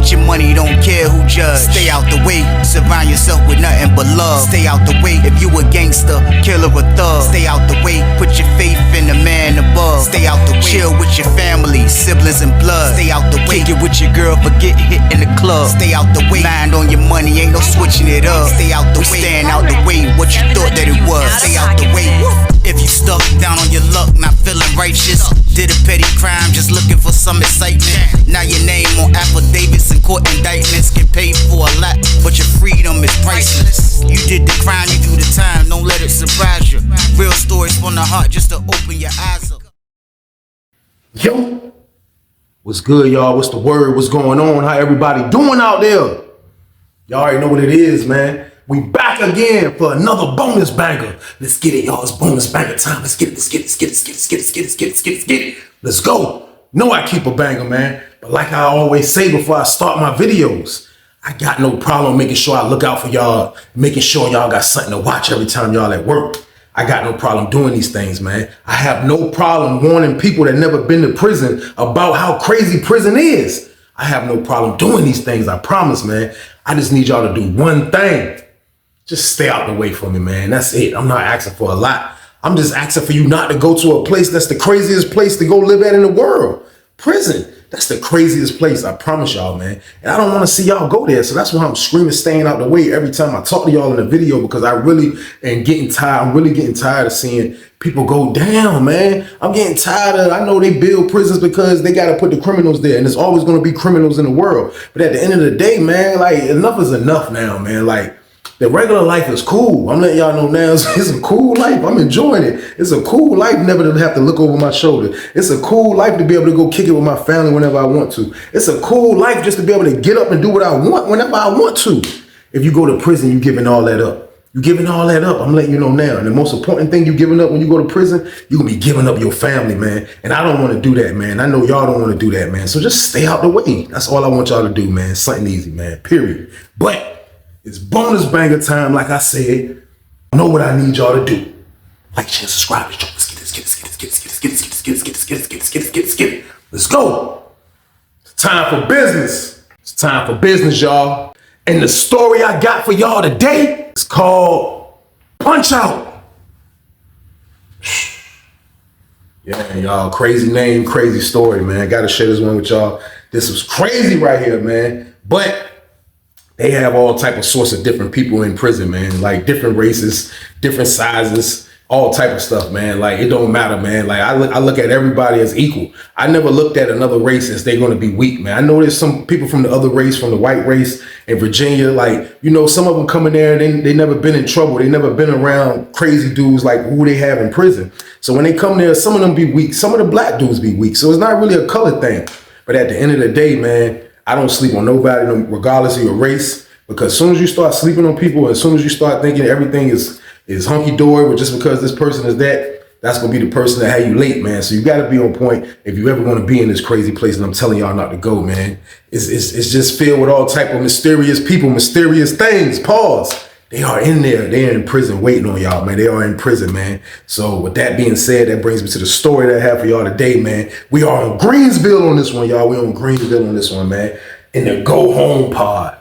Get your money, don't care who judge. Stay out the way, surround yourself with nothing but love. Stay out the way, if you a gangster, killer or thug. Stay out the way, put your faith in the man above. Stay out the way, chill with your family, siblings and blood. Stay out the way, kick it with your girl, forget hit in the club. Stay out the way, mind on your money, ain't no switching it up. Stay out the way, stand out the way, what you thought that it was. Stay out the way. If you stuck down on your luck, not feeling righteous, did a petty crime, just looking for some excitement. Now your name on affidavits and court indictments, get paid for a lot, but your freedom is priceless. You did the crime, you do the time, don't let it surprise you. Real stories from the heart, just to open your eyes up. Yo, what's good, y'all? What's the word? What's going on? How everybody doing out there? Y'all already know what it is, man. We back again for another bonus banger. Let's get it, y'all. It's bonus banger time. Let's get it. Let's go. Know I keep a banger, man. But like I always say before I start my videos, I got no problem making sure I look out for y'all, making sure y'all got something to watch every time y'all at work. I got no problem doing these things, man. I have no problem warning people that never been to prison about how crazy prison is. I have no problem doing these things, I promise, man. I just need y'all to do one thing. Just stay out the way from me, man. That's it. I'm not asking for a lot. I'm just asking for you not to go to a place that's the craziest place to go live at in the world. Prison. That's the craziest place, I promise y'all, man. And I don't want to see y'all go there. So that's why I'm screaming, staying out the way every time I talk to y'all in the video, because I really am getting tired. I'm really getting tired of seeing people go down, man. I'm getting tired of, I know they build prisons because they got to put the criminals there, and there's always going to be criminals in the world. But at the end of the day, man, like, enough is enough now, man. Like, the regular life is cool. I'm letting y'all know now, it's a cool life. I'm enjoying it. It's a cool life never to have to look over my shoulder. It's a cool life to be able to go kick it with my family whenever I want to. It's a cool life just to be able to get up and do what I want whenever I want to. If you go to prison, you're giving all that up. You're giving all that up. I'm letting you know now. And the most important thing you're giving up when you go to prison, you're going to be giving up your family, man. And I don't want to do that, man. I know y'all don't want to do that, man. So just stay out the way. That's all I want y'all to do, man. Something easy, man. Period. But it's bonus banger time, like I said. I know what I need y'all to do. Like, share, subscribe. Let's get it. Let's go. It's time for business. It's time for business, y'all. And the story I got for y'all today is called Punch Out. Yeah, y'all, crazy name, crazy story, man. I gotta share this one with y'all. This was crazy right here, man. But they have all type of sorts of different people in prison, man. Like different races, different sizes, all type of stuff, man. Like it don't matter, man. Like I look at everybody as equal. I never looked at another race as they're gonna be weak, man. I know there's some people from the other race, from the white race in Virginia, like, you know, some of them come in there and they never been in trouble. They never been around crazy dudes like who they have in prison. So when they come there, some of them be weak. Some of the black dudes be weak. So it's not really a color thing. But at the end of the day, man, I don't sleep on nobody, regardless of your race, because as soon as you start sleeping on people, as soon as you start thinking everything is hunky-dory, but just because this person is that's gonna be the person that had you late, man. So you gotta be on point if you ever gonna be in this crazy place, and I'm telling y'all not to go, man. It's just filled with all type of mysterious people, mysterious things. Pause. They are in there. They're in prison waiting on y'all, man. They are in prison, man. So with that being said, that brings me to the story that I have for y'all today, man. We are on Greensville on this one, y'all. We on Greensville on this one, man. In the go home pod.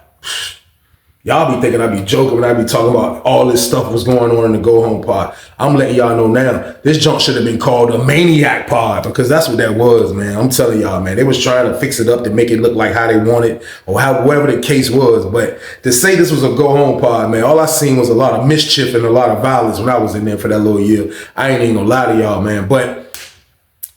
Y'all be thinking I be joking when I be talking about all this stuff was going on in the go home pod. I'm letting y'all know now, this junk should have been called a maniac pod, because that's what that was, man. I'm telling y'all, man, they was trying to fix it up to make it look like how they wanted, or however the case was. But to say this was a go home pod, man, all I seen was a lot of mischief and a lot of violence when I was in there for that little year. I ain't even gonna lie to y'all, man. But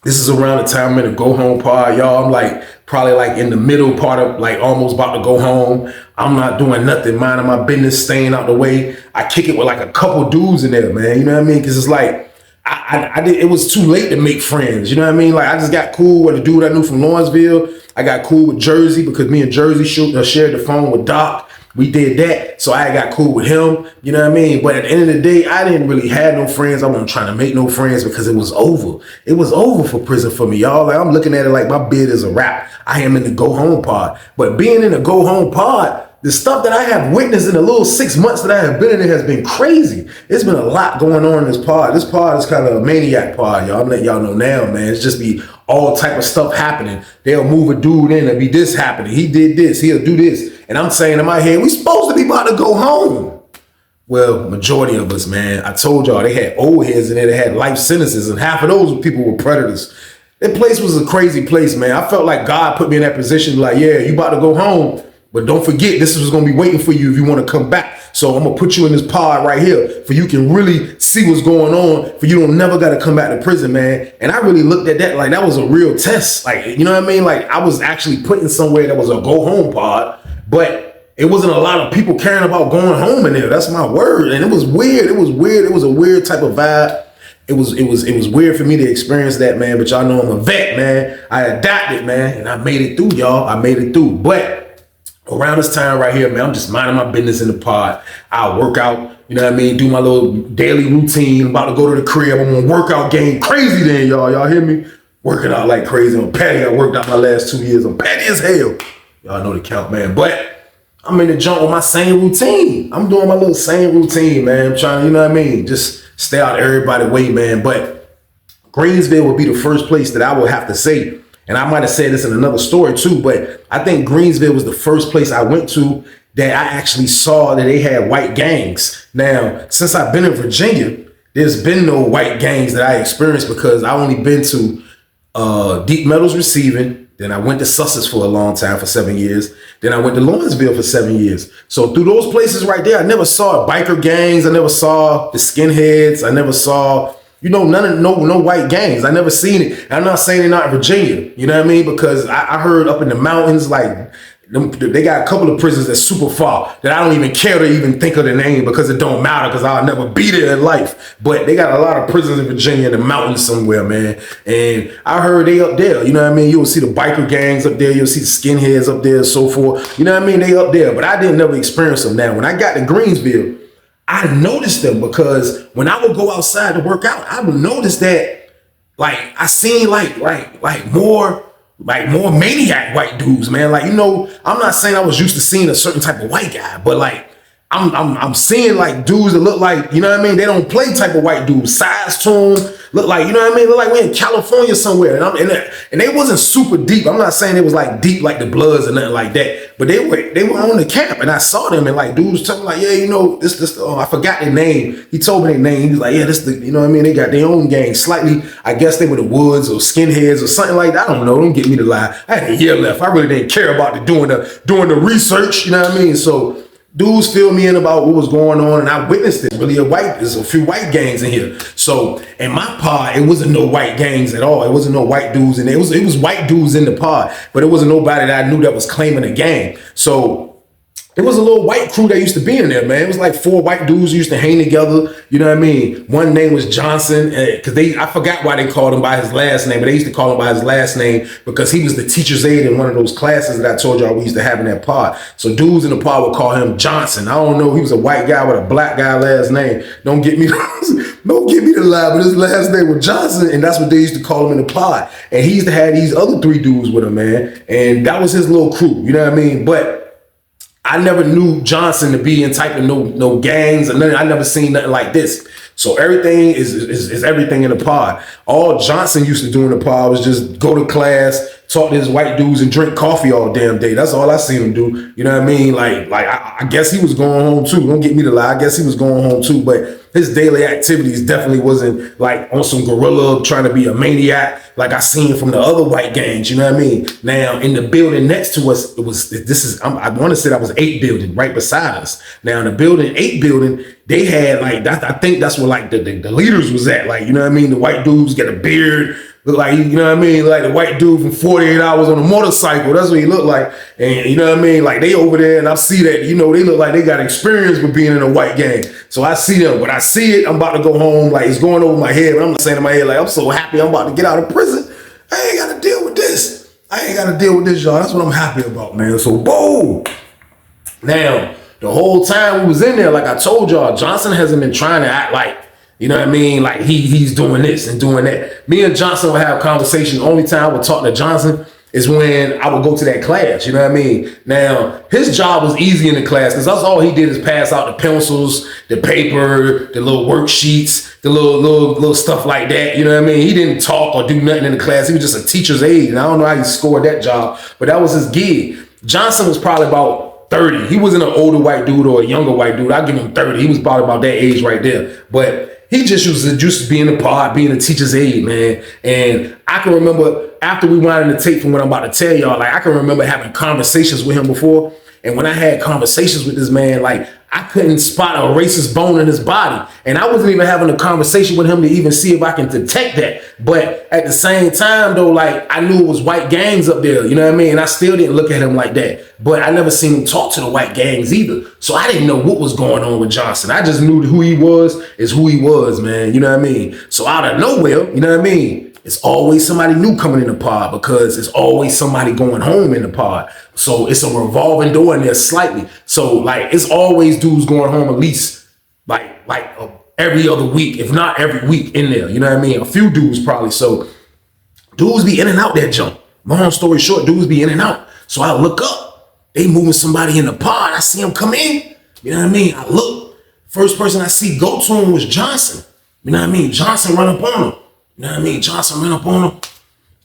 this is around the time I'm in the go home pod, y'all. I'm like probably like in the middle part of, like, almost about to go home. I'm not doing nothing, minding my business, staying out the way. I kick it with like a couple dudes in there, man. You know what I mean? Because it's like it was too late to make friends. You know what I mean? Like, I just got cool with a dude I knew from Lawrenceville. I got cool with Jersey because me and Jersey shared the phone with Doc. We did that, so I got cool with him, you know what I mean? But at the end of the day, I didn't really have no friends. I wasn't trying to make no friends because it was over. It was over for prison for me, y'all. Like, I'm looking at it like my bid is a wrap. I am in the go home pod. But being in the go home pod, the stuff that I have witnessed in the little 6 months that I have been in it has been crazy. It's been a lot going on in this pod. This pod is kind of a maniac pod, y'all. I'm letting y'all know now, man. It's just be all type of stuff happening. They'll move a dude in and be this happening. He did this, he'll do this. And I'm saying in my head, we supposed to be about to go home. Well, majority of us, man, I told y'all they had old heads in there that had life sentences, and half of those people were predators. That place was a crazy place, man. I felt like God put me in that position, like, yeah, you about to go home, but don't forget, this is gonna be waiting for you if you want to come back. So I'm gonna put you in this pod right here for you can really see what's going on, for you don't never gotta come back to prison, man. And I really looked at that like that was a real test. Like, you know what I mean? Like I was actually put in somewhere that was a go home pod, but it wasn't a lot of people caring about going home in there. That's my word. And it was weird. It was weird. It was a weird type of vibe. It was weird for me to experience that, man. But y'all know I'm a vet, man. I adapted, man, and I made it through, y'all. I made it through. But around this time right here, man, I'm just minding my business in the pod. I'll work out, you know what I mean? Do my little daily routine. I'm about to go to the crib. I'm on workout game crazy then, y'all. Y'all hear me? Working out like crazy. I'm petty. I worked out my last 2 years. I'm petty as hell. Y'all know the count, man. But I'm in the jump with my same routine. I'm doing my little same routine, man. I'm trying to, you know what I mean? Just stay out of everybody's way, man. But Greensville would be the first place that I would have to say, and I might have said this in another story too, but I think Greensville was the first place I went to that I actually saw that they had white gangs. Now, since I've been in Virginia, there's been no white gangs that I experienced because I only been to Deep Metals Receiving. Then I went to Sussex for a long time, for 7 years. Then I went to Lawrenceville for 7 years. So through those places right there, I never saw biker gangs. I never saw the skinheads. I never saw, you know, no white gangs. I never seen it. And I'm not saying they're not in Virginia, you know what I mean? Because I heard up in the mountains, like, they got a couple of prisons that's super far that I don't even care to even think of the name because it don't matter because I'll never be there in life. But they got a lot of prisons in Virginia in the mountains somewhere, man. And I heard they up there, you know what I mean? You'll see the biker gangs up there. You'll see the skinheads up there and so forth. You know what I mean? They up there, but I didn't never experience them. Now, when I got to Greensville, I noticed them because when I would go outside to work out, I would notice that, like, I seen more maniac white dudes, man. Like, you know, I'm not saying I was used to seeing a certain type of white guy, but like I'm seeing like dudes that look like, you know what I mean? They don't play type of white dudes. Size to them, look like, you know what I mean? Look like we're in California somewhere. And they wasn't super deep. I'm not saying it was like deep like the Bloods or nothing like that, but they were on the camp and I saw them and like dudes telling me like, yeah, you know, this I forgot their name. He told me their name. He was like, yeah, you know what I mean? They got their own gang. Slightly, I guess they were the Woods or skinheads or something like that. I don't know. Don't get me to lie. I had a year left. I really didn't care about doing the research. You know what I mean? So dudes filled me in about what was going on, and I witnessed it. There's a few white gangs in here. So in my pod, it wasn't no white gangs at all. It wasn't no white dudes, and it was white dudes in the pod, but it wasn't nobody that I knew that was claiming a gang. So it was a little white crew that used to be in there, man. It was like 4 white dudes who used to hang together. You know what I mean? One name was Johnson, because I forgot why they called him by his last name, but they used to call him by his last name because he was the teacher's aide in one of those classes that I told y'all we used to have in that pod. So dudes in the pod would call him Johnson. I don't know. He was a white guy with a black guy last name. Don't get me to lie, but his last name was Johnson, and that's what they used to call him in the pod. And he used to have these other 3 dudes with him, man. And that was his little crew. You know what I mean? But I never knew Johnson to be in type of no gangs or nothing. I never seen nothing like this. So everything is everything in the pod. All Johnson used to do in the pod was just go to class, talk to his white dudes, and drink coffee all damn day. That's all I seen him do. You know what I mean? Like I guess he was going home too. Don't get me to lie. I guess he was going home too. But his daily activities definitely wasn't like on some gorilla trying to be a maniac like I seen from the other white gangs. You know what I mean? Now in the building next to us, I want to say that was 8 building right beside us. Now in the building 8 building, they had like that. I think that's where like the leaders was at. Like, you know what I mean? The white dudes get a beard. Look like, you know what I mean? Like the white dude from 48 Hours on a motorcycle. That's what he looked like. And you know what I mean? Like they over there and I see that, you know, they look like they got experience with being in a white gang. So I see them. When I see it, I'm about to go home. Like it's going over my head. But I'm saying in my head, like, I'm so happy I'm about to get out of prison. I ain't got to deal with this. Y'all. That's what I'm happy about, man. So boom. Now, the whole time we was in there, like I told y'all, Johnson hasn't been trying to act like, you know what I mean? Like he's doing this and doing that. Me and Johnson would have conversations. Only time I would talk to Johnson is when I would go to that class, you know what I mean? Now, his job was easy in the class because that's all he did is pass out the pencils, the paper, the little worksheets, the little stuff like that, you know what I mean? He didn't talk or do nothing in the class. He was just a teacher's aide, and I don't know how he scored that job, but that was his gig. Johnson was probably about 30. He wasn't an older white dude or a younger white dude. I'd give him 30. He was probably about that age right there. But he just was just being a pod, being a teacher's aide, man. And I can remember after we wound in the tape from what I'm about to tell y'all, like I can remember having conversations with him before. And when I had conversations with this man, like I couldn't spot a racist bone in his body. And I wasn't even having a conversation with him to even see if I can detect that. But at the same time though, like I knew it was white gangs up there, you know what I mean? And I still didn't look at him like that. But I never seen him talk to the white gangs either. So I didn't know what was going on with Johnson. I just knew who he was is who he was, man. You know what I mean? So out of nowhere, you know what I mean? It's always somebody new coming in the pod because it's always somebody going home in the pod. So it's a revolving door in there slightly. So like it's always dudes going home at least like every other week, if not every week in there. You know what I mean? A few dudes probably. So dudes be in and out that jump. Long story short, dudes be in and out. So I look up. They moving somebody in the pod. I see him come in. You know what I mean? I look. First person I see go to him was Johnson. You know what I mean? Johnson run up on him. You know what I mean? Johnson ran up on him,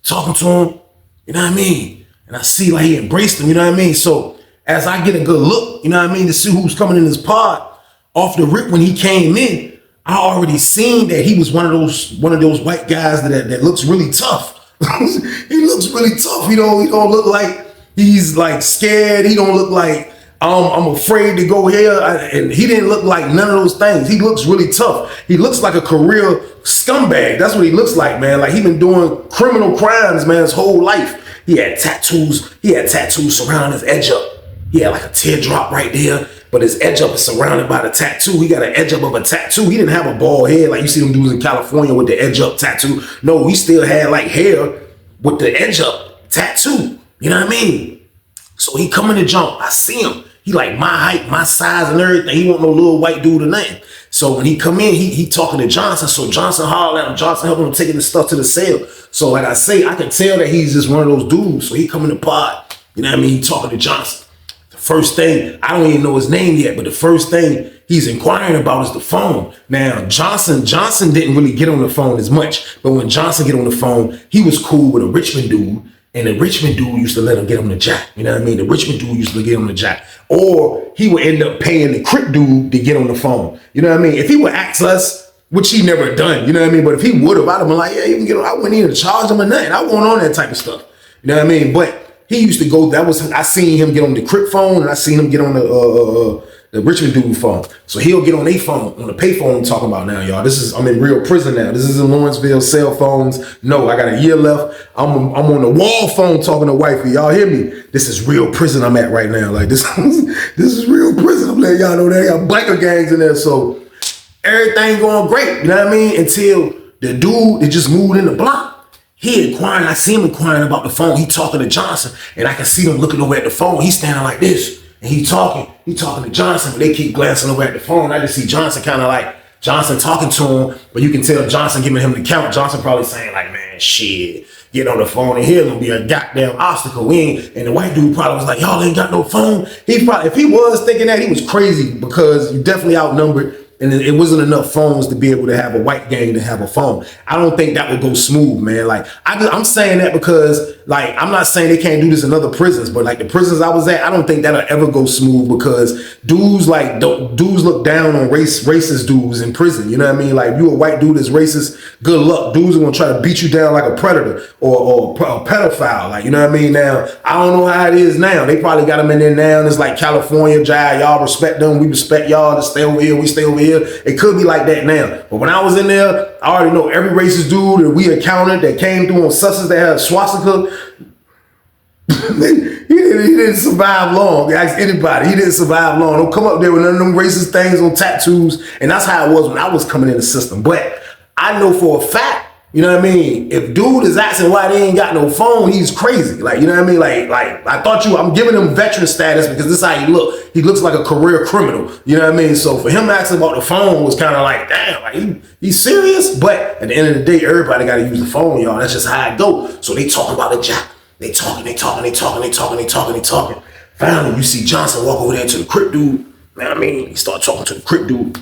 talking to him, you know what I mean? And I see like he embraced him, you know what I mean? So as I get a good look, you know what I mean, to see who's coming in this pod, off the rip when he came in, I already seen that he was one of those white guys that looks really tough. He looks really tough. He don't look like he's like scared. He don't look like I'm afraid to go here. And he didn't look like none of those things. He looks really tough. He looks like a career scumbag. That's what he looks like, man. Like he been doing criminal crimes, man, his whole life. He had tattoos. He had tattoos surrounding his edge up. He had like a teardrop right there, but his edge up is surrounded by the tattoo. He got an edge up of a tattoo. He didn't have a bald head like you see them dudes in California with the edge up tattoo. No, he still had like hair with the edge up tattoo. You know what I mean? So he coming to jump. I see him. He like my height, my size and everything. He wasn't no little white dude or nothing. So when he come in, he talking to Johnson. So Johnson hollered at him. Johnson helping him taking the stuff to the cell. So like I say, I can tell that he's just one of those dudes. So he come in the pod. You know what I mean? He talking to Johnson. The first thing, I don't even know his name yet, but the first thing he's inquiring about is the phone. Now, Johnson didn't really get on the phone as much. But when Johnson get on the phone, he was cool with a Richmond dude. And the Richmond dude used to let him get on the jack. You know what I mean? The Richmond dude used to get on the jack. Or he would end up paying the Crip dude to get on the phone. You know what I mean? If he would ask us, which he never done, you know what I mean? But if he would have, I'd have been like, yeah, you can get on. I wouldn't even charge him or nothing. I wasn't on that type of stuff. You know what I mean? But he used to go, I seen him get on the Crip phone and I seen him get on the Richmond dude phone. So he'll get on their phone, on the pay phone I'm talking about now, y'all. I'm in real prison now. This is in Lawrenceville, cell phones. No, I got a year left. I'm on the wall phone talking to wifey. Y'all hear me? This is real prison I'm at right now. Like this is real prison. I'm letting y'all know they got biker gangs in there. So everything going great, you know what I mean? Until the dude that just moved in the block, he inquiring, I see him inquiring about the phone. He talking to Johnson and I can see him looking over at the phone. He's standing like this. And he talking to Johnson, but they keep glancing over at the phone. I just see Johnson kind of like, Johnson talking to him, but you can tell Johnson giving him the count. Johnson probably saying like, man, shit, get on the phone and here's gonna be a goddamn obstacle. And the white dude probably was like, y'all ain't got no phone. If he was thinking that, he was crazy because you definitely outnumbered. And it wasn't enough phones to be able to have a white gang to have a phone. I don't think that would go smooth, man. Like I'm saying that because like, I'm not saying they can't do this in other prisons, but like the prisons I was at, I don't think that'll ever go smooth because dudes look down on racist dudes in prison. You know what I mean? Like you a white dude that's racist, good luck. Dudes are gonna try to beat you down like a predator or a pedophile. Like, you know what I mean? Now, I don't know how it is now. They probably got them in there now and it's like California, jive, y'all respect them, we respect y'all to stay over here, we stay over here. It could be like that now. But when I was in there, I already know every racist dude that we encountered that came through on sussers that had a swastika, he didn't survive long. Ask anybody, he didn't survive long. Don't come up there with none of them racist things on tattoos. And that's how it was when I was coming in the system. But I know for a fact, you know what I mean? If dude is asking why they ain't got no phone, he's crazy. Like, you know what I mean? Like I'm giving him veteran status because this is how he look. He looks like a career criminal. You know what I mean? So for him asking about the phone was kind of like, damn, like he's serious. But at the end of the day, everybody got to use the phone, y'all. That's just how it go. So they talking about the jack. They talking. Finally, you see Johnson walk over there to the Crip dude. You know what I mean? He start talking to the Crip dude.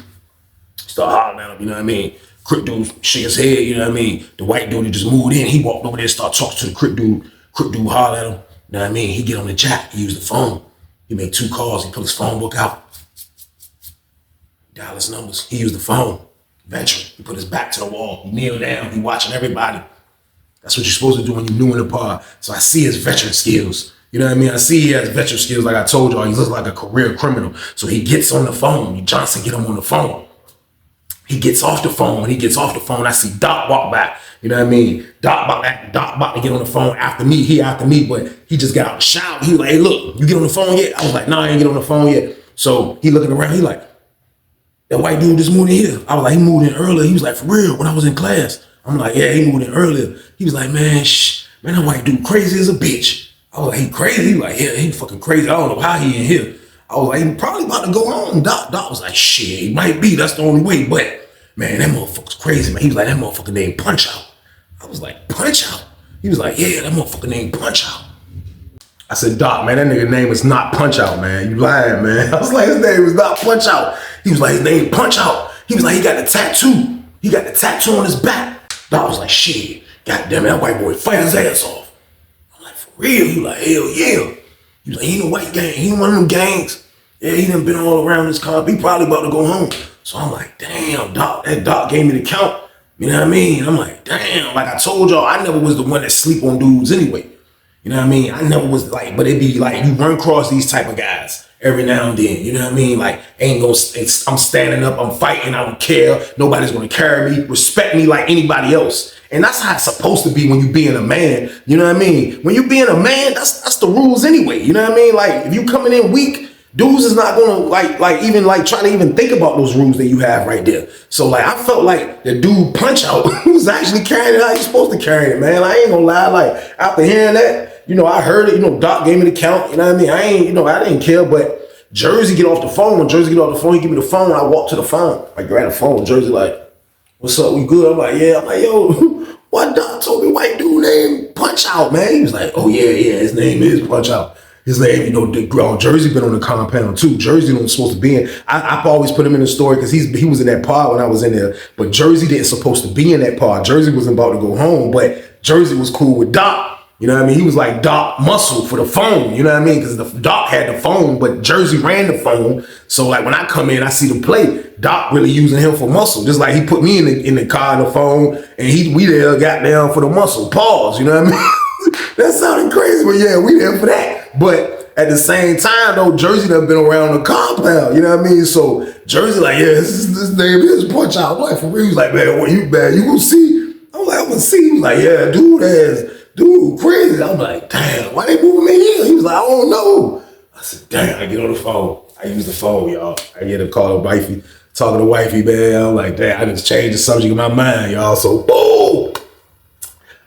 Start hollering at him, you know what I mean? Crip dude shake his head, you know what I mean? The white dude that just moved in, he walked over there, start talking to the Crip dude. Crip dude holler at him, you know what I mean? He get on the jack, he use the phone. He make 2 calls, he pull his phone book out. Dial his numbers, he used the phone. Veteran, he put his back to the wall, he kneel down, he watching everybody. That's what you're supposed to do when you're new in the pod. So I see his veteran skills. You know what I mean? I see he has veteran skills. Like I told y'all, he looks like a career criminal. So he gets on the phone. Johnson get him on the phone. He gets off the phone. When he gets off the phone, I see Doc walk back. You know what I mean? Doc about to get on the phone after me. He after me, but he just got out the shower. He was like, hey, look, you get on the phone yet? I was like, nah, I ain't get on the phone yet. So he looking around. He like, that white dude just moved in here. I was like, he moved in earlier. He was like, for real, when I was in class. I'm like, yeah, he moved in earlier. He was like, man, man, that white dude crazy as a bitch. I was like, he crazy? He was like, yeah, he fucking crazy. I don't know how he in here. I was like, he probably about to go home. Doc was like, shit, he might be. That's the only way. But, man, that motherfucker's crazy, man. He was like, that motherfucker named Punch Out. I was like, Punch Out? He was like, yeah, that motherfucker named Punch Out. I said, Doc, man, that nigga name is not Punch Out, man. You lying, man. I was like, his name is not Punch Out. He was like, his name Punch Out. He was like, he got the tattoo. He got the tattoo on his back. Doc was like, shit, goddamn it, that white boy fight his ass off. Real, he like, hell yeah. He like, he in a white gang, he in one of them gangs. Yeah, he done been all around this car. He probably about to go home. So I'm like, damn, Doc, that Doc gave me the count. You know what I mean? I'm like, damn, like I told y'all, I never was the one that sleep on dudes anyway. You know what I mean? I never was like, but it be like, you run across these type of guys every now and then. You know what I mean? Like, I'm standing up, I'm fighting, I don't care. Nobody's gonna carry me, respect me like anybody else. And that's how it's supposed to be when you being a man. You know what I mean? When you being a man, that's the rules anyway. You know what I mean? Like, if you coming in weak, dudes is not gonna even try to even think about those rules that you have right there. So like, I felt like the dude Punch Out was actually carrying it how he's supposed to carry it, man. I ain't gonna lie. Like, after hearing that, you know, I heard it. You know, Doc gave me the count. You know what I mean? I didn't care. But Jersey get off the phone. When Jersey get off the phone, he give me the phone. I walk to the phone. I grab the phone. Jersey like, what's up? We good? I'm like, yeah. I'm like, yo. What Doc told me white dude named Punch Out, man. He was like, oh yeah, his name is Punch Out. His name, you know, Jersey been on the compound too. Jersey wasn't supposed to be in. I've always put him in the story because he was in that pod when I was in there. But Jersey didn't supposed to be in that pod. Jersey wasn't about to go home, but Jersey was cool with Doc. You know what I mean? He was like Doc muscle for the phone. You know what I mean? Because the Doc had the phone, but Jersey ran the phone. So like when I come in, I see the play. Doc really using him for muscle, just like he put me in the car and the phone, and we there got down for the muscle. Pause. You know what I mean? That sounded crazy, but yeah, we there for that. But at the same time, though, Jersey done been around the compound. You know what I mean? So Jersey like, yeah, this name is Punch Out. I'm like, for real? He was like, man, what you bad? You gonna see? I'm like, I'm gonna see. He was like, yeah, dude, crazy. I'm like, damn, why they moving me here? He was like, I don't know. I said, damn, I get on the phone. I use the phone, y'all. I get a call to wifey, talking to wifey, man. I'm like, damn, I just changed the subject in my mind, y'all. So, boom.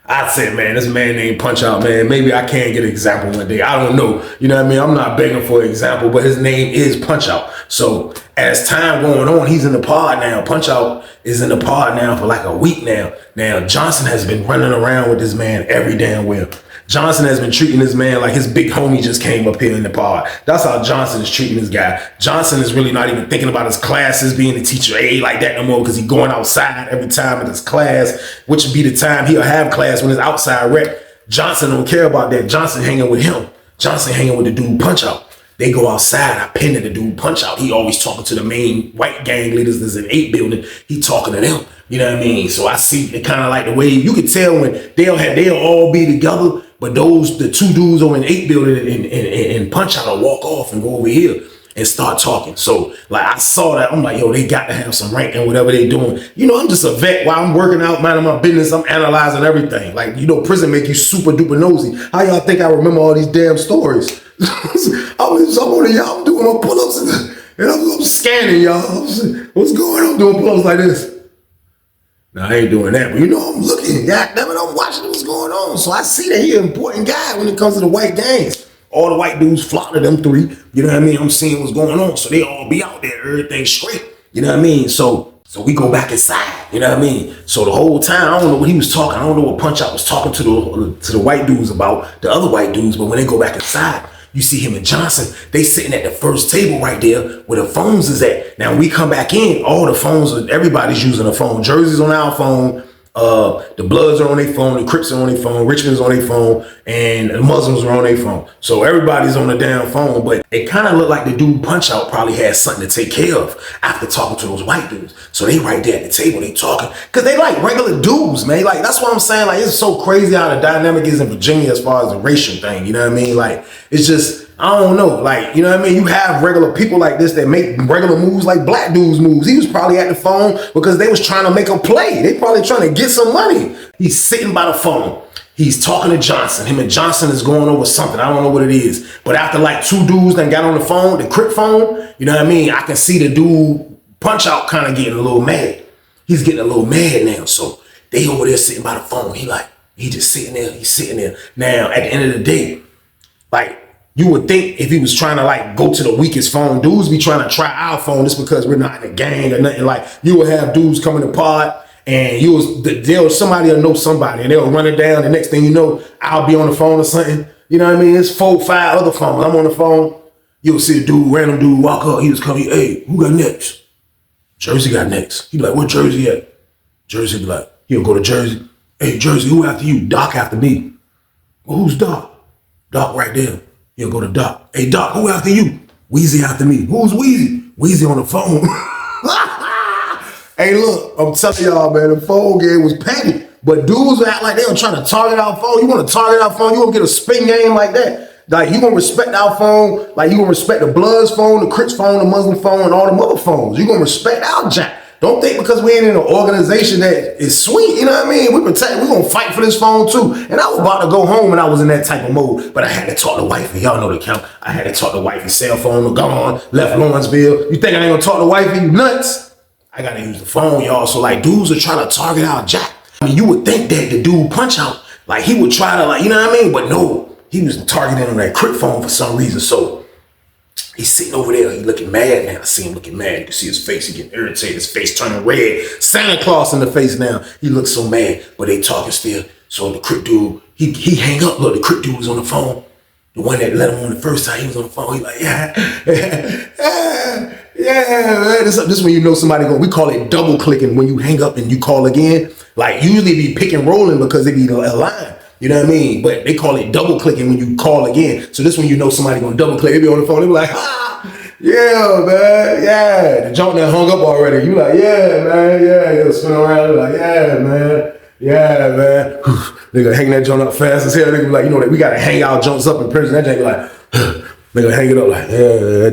I said, man, this man named Punch Out, man. Maybe I can get an example one day. I don't know. You know what I mean? I'm not begging for an example, but his name is Punch Out. So as time going on, he's in the pod now. Punch Out is in the pod now for like a week now. Now, Johnson has been running around with this man every damn well. Johnson has been treating this man like his big homie just came up here in the pod. That's how Johnson is treating this guy. Johnson is really not even thinking about his classes, being a teacher aide like that no more, because he's going outside every time in his class, which would be the time he'll have class when it's outside rec. Johnson don't care about that. Johnson hanging with him. Johnson hanging with the dude Punch Out. They go outside. I pinned the dude Punch Out. He always talking to the main white gang leaders that's in 8 building. He talking to them. You know what I mean? So I see it kind of like the way you can tell when they'll all be together, but the 2 dudes over in 8 building and Punch Out will walk off and go over here and start talking. So like I saw that, I'm like, yo, they got to have some rank in whatever they doing. You know, I'm just a vet while I'm working out, minding my business. I'm analyzing everything. Like, you know, prison make you super duper nosy. How y'all think I remember all these damn stories? I'm doing my pull-ups and I'm scanning y'all. What's going on? I'm doing pull-ups like this. Now, I ain't doing that, but you know, I'm looking. God damn it, I'm watching what's going on. So I see that he's an important guy when it comes to the white gangs. All the white dudes flock to them 3. You know what I mean? I'm seeing what's going on. So they all be out there, everything straight. You know what I mean? So So we go back inside, you know what I mean? So the whole time, I don't know what he was talking. I don't know what Punch Out was talking to the white dudes about, the other white dudes. But when they go back inside, you see him and Johnson, they sitting at the first table right there where the phones is at. Now we come back in, all the phones, everybody's using a phone. Jersey's on our phone. The Bloods are on their phone, the Crips are on their phone, Richmond's on their phone, and the Muslims are on their phone. So everybody's on the damn phone, but it kind of looked like the dude Punch Out probably had something to take care of after talking to those white dudes. So they right there at the table, they talking, because they like regular dudes, man. Like, that's what I'm saying. Like, it's so crazy how the dynamic is in Virginia as far as the racial thing, you know what I mean? Like, it's just, I don't know, like, you know what I mean? You have regular people like this that make regular moves like black dudes moves. He was probably at the phone because they was trying to make a play. They probably trying to get some money. He's sitting by the phone. He's talking to Johnson. Him and Johnson is going over something. I don't know what it is. But after like two dudes that got on the phone, the Crip phone, you know what I mean? I can see the dude Punch Out kind of getting a little mad. He's getting a little mad now. So they over there sitting by the phone. He just sitting there. He's sitting there. Now, at the end of the day, like, you would think if he was trying to like go to the weakest phone, dudes be trying to try our phone just because we're not in a gang or nothing. Like, you would have dudes coming to pod and somebody will know somebody and they'll run it down. The next thing you know, I'll be on the phone or something. You know what I mean? It's 4, 5 other phones. I'm on the phone. You'll see a dude, random dude walk up. He just come, hey, who got next? Jersey got next. He be like, where Jersey at? Jersey be like, he'll go to Jersey. Hey, Jersey, who after you? Doc after me. Well, who's Doc? Doc right there. He'll go to Doc. Hey, Doc, who after you? Weezy after me. Who's Weezy? Weezy on the phone. Hey, look, I'm telling y'all, man, the phone game was petty. But dudes act like they were trying to target our phone. You want to target our phone? You want to get a spin game like that? Like, you gonna respect our phone? Like, you gonna respect the Bloods phone, the Crips phone, the Muslim phone, and all the other phones? You gonna respect our jack? Don't think because we ain't in an organization that is sweet, you know what I mean? We're gonna fight for this phone too. And I was about to go home and I was in that type of mode, but I had to talk to wifey. Y'all know the count. I had to talk to wifey. Cell phone gone, left Lawrenceville. You think I ain't gonna talk to wifey? You nuts? I gotta use the phone, y'all. So like, dudes are trying to target our jack. I mean, you would think that the dude Punch Out, like, he would try to, like, you know what I mean? But no, he was targeting on that Crip phone for some reason. So he's sitting over there. He looking mad now. I see him looking mad. You can see his face. He getting irritated. His face turning red. Santa Claus in the face now. He looks so mad, but they talking still. So the Crip dude, he hang up. Look, the Crip dude was on the phone. The one that let him on the first time, he was on the phone. He like, yeah, man. This when you know somebody we call it double clicking when you hang up and you call again. Like, usually be pick and rolling because they be aligned. You know what I mean? But they call it double clicking when you call again. So this when you know somebody gonna double click. They be on the phone. They be like, yeah, man, yeah. The junk that hung up already. You like, yeah, man, yeah. You'll spin around. You're like, yeah, man, yeah, man. They gonna hang that junk up fast as hell. They be like, you know that we gotta hang our junks up in prison. That junk be like, they gonna hang it up like, yeah.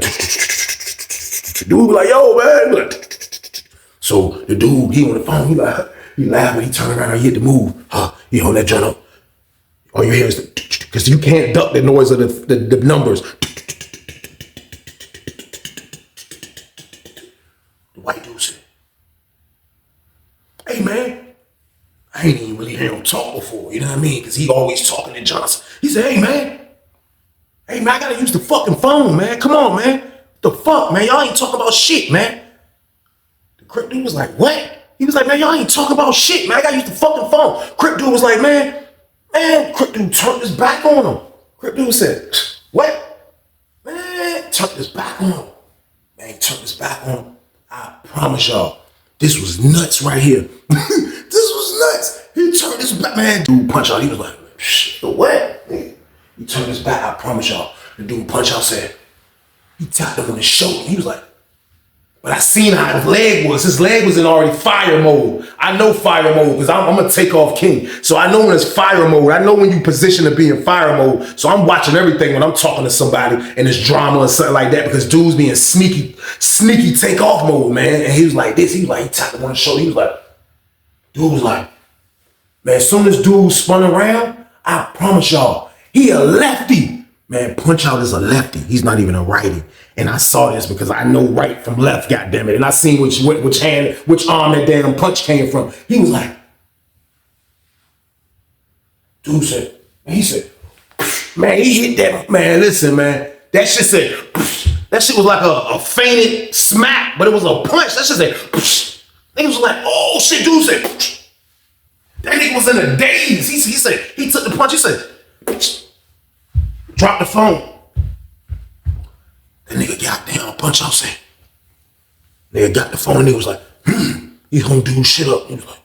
Dude be like, yo, man. Like, so the dude, he on the phone. He laughing. He turn around. He hit the move. He hold that junk up. All you hear is because you can't duck the noise of the numbers. The white dude said, hey, man, I ain't even really heard him talk before, you know what I mean? Because he always talking to Johnson. He said, hey, man, I gotta use the fucking phone, man. Come on, man. The fuck, man? Y'all ain't talking about shit, man. The Crip dude was like, what? He was like, man, y'all ain't talking about shit, man. I gotta use the fucking phone. Crip dude was like, man, Crip dude turned his back on him. Crip dude said, what? Man, turned his back on him. Man, turned his back on him. I promise y'all, this was nuts right here. This was nuts. He turned his back, man. Dude Punch Out, he was like, what? He turned his back, I promise y'all. The dude Punch Out said, he tapped him on his shoulder. He was like, but I seen how his leg was. His leg was in already fire mode. I know fire mode because I'm a takeoff king. So I know when it's fire mode. I know when you position to be in fire mode. So I'm watching everything when I'm talking to somebody and it's drama or something like that because dude's being sneaky takeoff mode, man. And he was like this. He tapped him on the shoulder. He was like, dude was like, man, as soon as dude spun around, I promise y'all, he a lefty. Man, Punch Out is a lefty. He's not even a righty. And I saw this because I know right from left, goddammit. And I seen which arm that damn punch came from. He was like, dude said, man, he hit that, man, listen, man. That shit said, that shit was like a feinted smack, but it was a punch. That shit said, Niggas was like, oh shit, dude said, that nigga was in a daze. He said, he took the punch, he said, drop the phone. That nigga got down, punch out, said, nigga got the phone, nigga was like, he's gonna do shit up. He was like,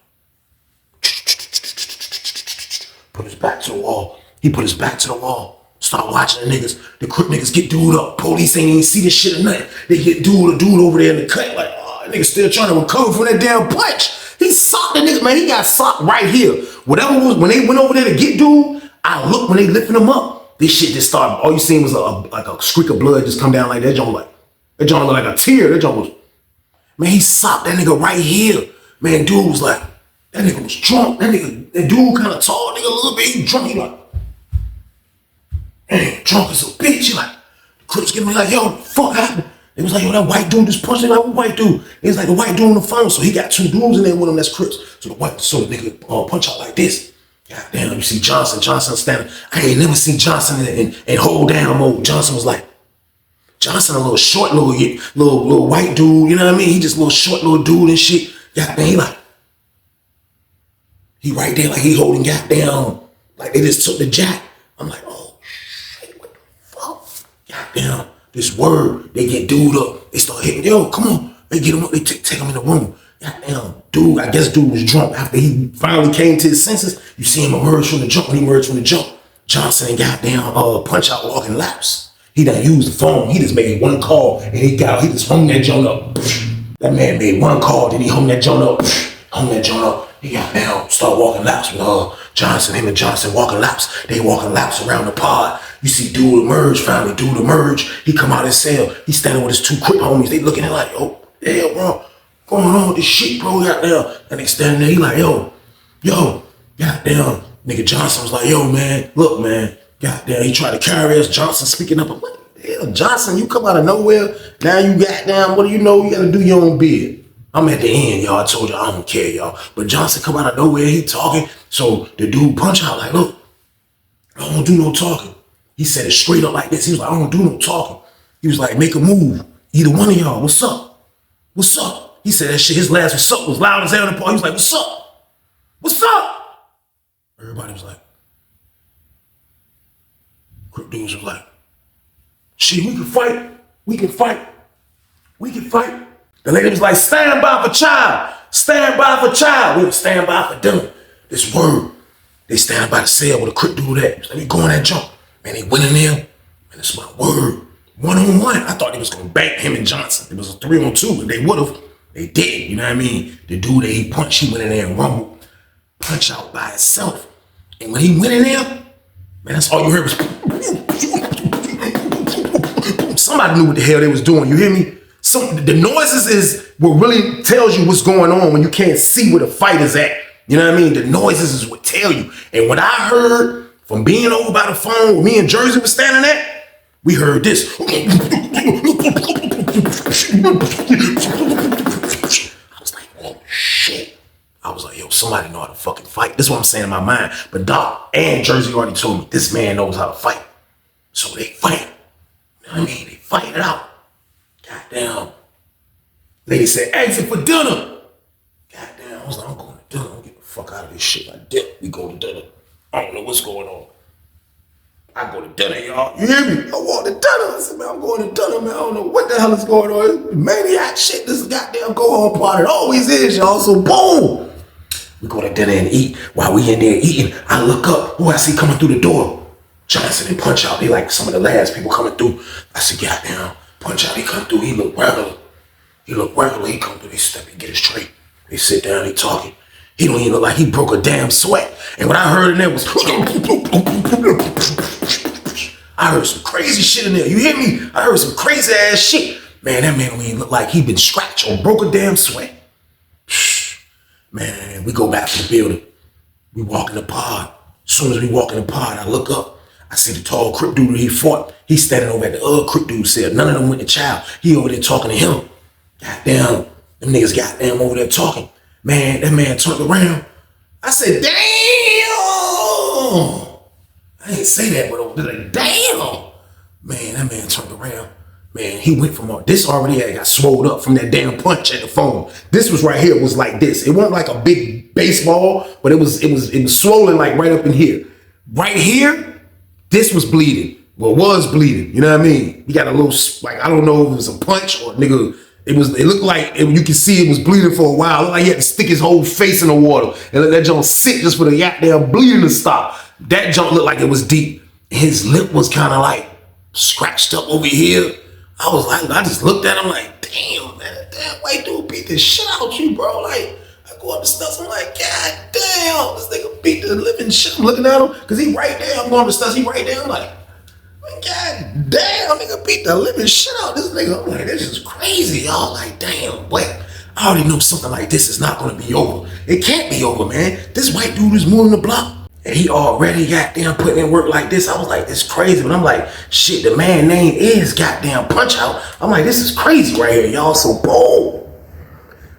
put his back to the wall. He put his back to the wall. Start watching the niggas. The Crip niggas get dude up. Police ain't even see this shit or nothing. They get dude over there in the cut like, oh, that nigga still trying to recover from that damn punch. He socked the nigga, man. He got socked right here. Whatever was, when they went over there to get dude, I looked when they lifting him up. This shit just started, all you seen was like a streak of blood just come down like that. That joint looked like a tear. That joint was, man, he socked that nigga right here. Man, dude was like, that nigga was drunk. That dude kind of tall, nigga, a little bit, he drunk. He like, man, drunk as a bitch. He like, the Crips getting me like, yo, what the fuck happened? It was like, yo, that white dude just punched me. Like, what white dude? It was like the white dude on the phone. So he got two dudes in there with him that's Crips. So the nigga punch out like this. God damn, you see Johnson standing. I ain't never seen Johnson in hold down mode. Johnson was like, Johnson a little short, little white dude, you know what I mean? He just a little short little dude and shit. God damn, he like, he right there like he holding goddamn, like they just took the jack. I'm like, oh shit, what the fuck? Goddamn, this word, they get dude up. They start hitting, yo, come on. They get him up, they take him in the room. Goddamn, dude, I guess dude was drunk. After he finally came to his senses, you see him emerge from the jump. When he emerged from the jump, Johnson and goddamn punch out walking laps. He done used the phone. He just made one call and he just hung that joint up. That man made one call, then he hung that joint up. He got down, start walking laps with Johnson. Him and Johnson walking laps. They walking laps around the pod. You see dude emerge, finally dude emerge. He come out his cell. He standing with his two Crip homies. They looking at him like, oh, hell, bro. Going on with this shit, bro, goddamn. And they standing there, he like, yo, goddamn. Nigga Johnson was like, yo, man, look, man, goddamn. He tried to carry us. Johnson speaking up. I'm like, hell, Johnson, you come out of nowhere. Now you goddamn, what do you know? You gotta do your own bid. I'm at the end, y'all. I told y'all I don't care, y'all. But Johnson come out of nowhere, he talking. So the dude punch out like, look, I don't do no talking. He said it straight up like this. He was like, I don't do no talking. He was like, make a move. Either one of y'all, what's up? What's up? He said that shit, his last what's up was loud as hell in the park. He was like, what's up? What's up? Everybody was like, Crip dudes was like, shit, we can fight. We can fight. We can fight. The lady was like, stand by for child. Stand by for child. We would stand by for them. This word. They stand by the cell with a Crip dude at. So let me go on that jump. Man, they went in there. Man, that's my word. 1-on-1. I thought they was gonna bank him and Johnson. It was a 3-on-2, but they would have. They did, you know what I mean? The dude that he punched, he went in there and rumbled. Punch out by himself. And when he went in there, man, that's all you heard was somebody knew what the hell they was doing, you hear me? So the noises is what really tells you what's going on when you can't see where the fight is at. You know what I mean? The noises is what tell you. And what I heard from being over by the phone where me and Jersey was standing at, we heard this. I was like, oh shit. I was like, yo, somebody know how to fucking fight. This is what I'm saying in my mind. But Doc and Jersey already told me this man knows how to fight. So they fight. You know what I mean? They fight it out. Goddamn. Lady said, exit for dinner. Goddamn. I was like, I'm going to dinner. I'm getting the fuck out of this shit. Like, dip. We go to dinner. I don't know what's going on. I go to dinner, y'all. You hear me? I walk to dinner. I said, man, I'm going to dinner, man. I don't know what the hell is going on. It's maniac shit. This is goddamn go-home party. It always is, y'all. So, boom. We go to dinner and eat. While we in there eating, I look up. Who I see coming through the door? Johnson and Punch Out. They like some of the last people coming through. I said, goddamn. Punch Out, he come through. He look regular. He come through. They step and get his tray. They sit down. They talking. He don't even look like he broke a damn sweat. And what I heard in there was, I heard some crazy shit in there. You hear me? I heard some crazy ass shit. Man, that man don't even look like he been scratched or broke a damn sweat. Man, we go back to the building. We walk in the pod. As soon as we walk in the pod, I look up. I see the tall Crip dude that he fought. He's standing over at the other Crip dude cell. None of them went to child. He over there talking to him. Goddamn. Them niggas goddamn over there talking. Man, that man turned around. I said, damn. I didn't say that, but I was like, damn. Man, that man turned around. Man, he went from this already had got swelled up from that damn punch at the phone. This was right here was like this. It wasn't like a big baseball, but it was swollen like right up in here. Right here, this was bleeding. Well, was bleeding. You know what I mean? He got a little like I don't know if it was a punch or nigga. It looked like you could see it was bleeding for a while. It looked like he had to stick his whole face in the water and let that junk sit just for the goddamn bleeding to stop. That junk looked like it was deep. His lip was kind of like scratched up over here. I just looked at him like, damn, man, that white dude beat the shit out you, bro. Like, I go up the steps, I'm like, God damn, this nigga beat the living shit. I'm looking at him, because he right there. I'm going up the steps, he right there. I'm like, God damn, nigga beat the living shit out this nigga. I'm like, this is crazy, y'all. Like, damn, but I already know something like this is not going to be over. It can't be over, man. This white dude is moving the block. And he already goddamn putting in work like this. I was like, this crazy. But I'm like, shit, the man name is goddamn Punch Out. I'm like, this is crazy right here, y'all. So bold.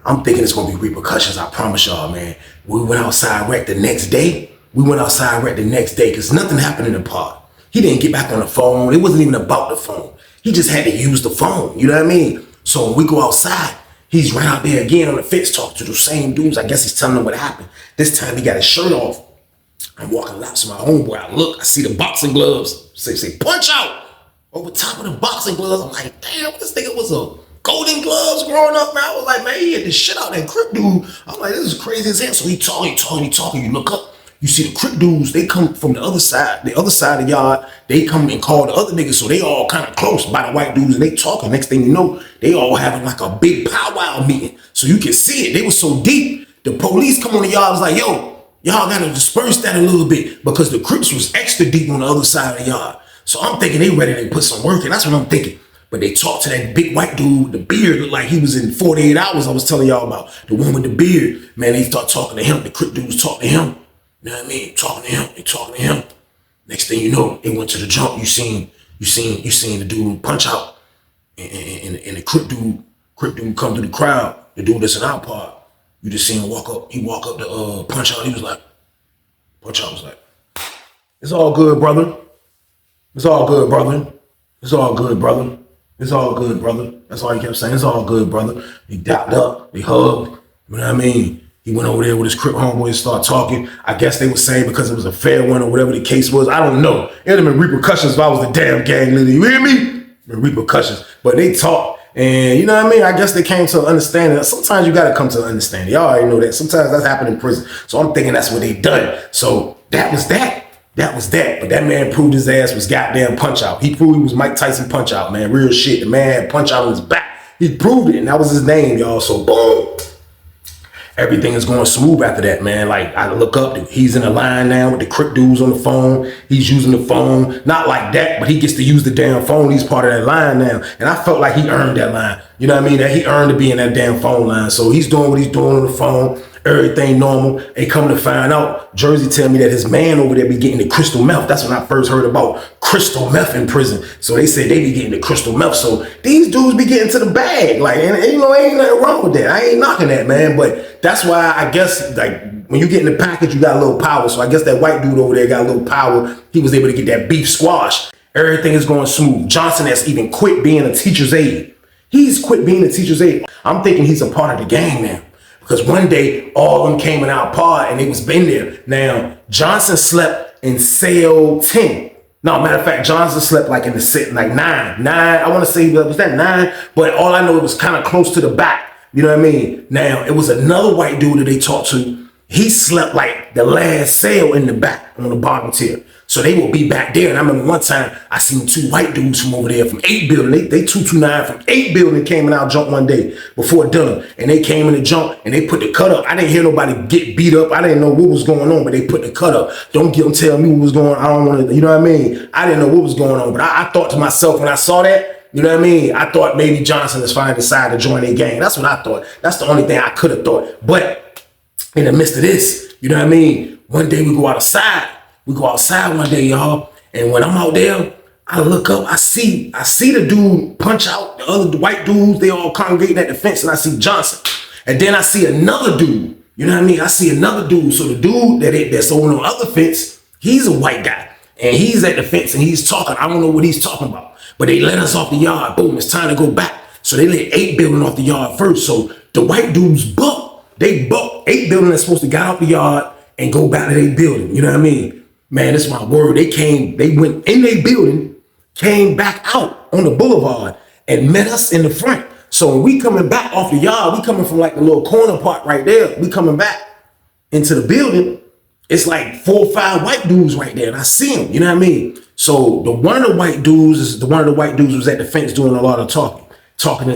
I'm thinking it's gonna be repercussions, I promise y'all, man. We went outside wreck the next day. Because nothing happened in the park. He didn't get back on the phone. It wasn't even about the phone. He just had to use the phone, you know what I mean? So when we go outside, he's right out there again on the fence talking to the same dudes. I guess he's telling them what happened. This time he got his shirt off. I'm walking laps with my homeboy. I look, I see the boxing gloves. Say Punch Out over top of the boxing gloves. I'm like, damn, this nigga was a golden gloves growing up, man. I was like, man, he had the shit out that Crip dude. I'm like, this is crazy as hell. So he talking. You look up, you see the Crip dudes, they come from the other side of the yard. They come and call the other niggas. So they all kind of close by the white dudes and they talking. Next thing you know, they all having like a big powwow meeting. So you can see it. They were so deep. The police come on the yard, was like, yo, y'all gotta disperse that a little bit because the Crips was extra deep on the other side of the yard. So I'm thinking they ready to put some work in. That's what I'm thinking. But they talked to that big white dude, the beard looked like he was in 48 hours. I was telling y'all about the one with the beard. Man, they start talking to him. The Crip dudes talk to him. You know what I mean? They talking to him. Next thing you know, they went to the jump. You seen the dude Punch Out and the Crip dude come to the crowd. The dude that's in our part. You just seen him walk up. He walk up to Punch Out. He was like, Punch Out was like, it's all good, brother. It's all good, brother. It's all good, brother. It's all good, brother. That's all he kept saying. It's all good, brother. He dapped up. They hugged. You know what I mean? He went over there with his Crip homeboy and started talking. I guess they were saying because it was a fair one or whatever the case was. I don't know. It would have been repercussions if I was the damn gang leader. You hear me? Repercussions. But they talked. And you know what I mean? I guess they came to an understanding. Sometimes you got to come to an understanding. Y'all already know that. Sometimes that's happened in prison. So I'm thinking that's what they done. So that was that. But that man proved his ass was goddamn Punch Out. He proved he was Mike Tyson Punch Out, man. Real shit. The man had Punch Out on his back. He proved it, and that was his name, y'all. So boom. Everything is going smooth after that, man. Like, I look up, he's in a line now with the Crip dudes on the phone. He's using the phone. Not like that, but he gets to use the damn phone. He's part of that line now. And I felt like he earned that line. You know what I mean? That he earned to be in that damn phone line. So he's doing what he's doing on the phone. Everything normal. They come to find out, Jersey tell me that his man over there be getting the crystal meth. That's when I first heard about crystal meth in prison. So they said they be getting the crystal meth. So these dudes be getting to the bag. Like, and you know, ain't nothing wrong with that. I ain't knocking that, man. But that's why I guess, like, when you get in the package, you got a little power. So I guess that white dude over there got a little power. He was able to get that beef squash. Everything is going smooth. Johnson has even quit being a teacher's aide. He's quit being a teacher's aide. I'm thinking he's a part of the gang now. Because one day, all of them came in our pod and they was been there. Now, Johnson slept in cell 10. No, matter of fact, Johnson slept like in the set, like 9. I want to say, was that 9? But all I know, it was kind of close to the back. You know what I mean? Now, it was another white dude that they talked to. He slept like the last cell in the back on the bottom tier. So they will be back there. And I remember one time I seen 2 white dudes from over there from 8 building. They 229 from 8 building came in our jump one day before dinner. And they came in the jump and they put the cut up. I didn't hear nobody get beat up. I didn't know what was going on, but they put the cut up. Don't get them tell me what was going on. I don't want to, you know what I mean? I didn't know what was going on, but I thought to myself when I saw that, you know what I mean? I thought maybe Johnson is finally decided to join their gang. That's what I thought. That's the only thing I could have thought. But in the midst of this, you know what I mean? One day we go outside. We go outside one day, y'all. And when I'm out there, I look up, I see the dude Punch Out, the other white dudes, they all congregating at the fence, and I see Johnson. And then I see another dude. You know what I mean? I see another dude. So the dude that's on the other fence, he's a white guy. And he's at the fence and he's talking. I don't know what he's talking about. But they let us off the yard. Boom, it's time to go back. So they let 8 building off the yard first. So the white dudes bucked. They bucked 8 building that's supposed to get out the yard and go back to their building. You know what I mean? Man, that's my word. They went in their building, came back out on the boulevard and met us in the front. So when we coming back off the yard, we coming from like the little corner part right there. We coming back into the building. It's like 4 or 5 white dudes right there, and I see them. You know what I mean? So one of the white dudes was at the fence doing a lot of talking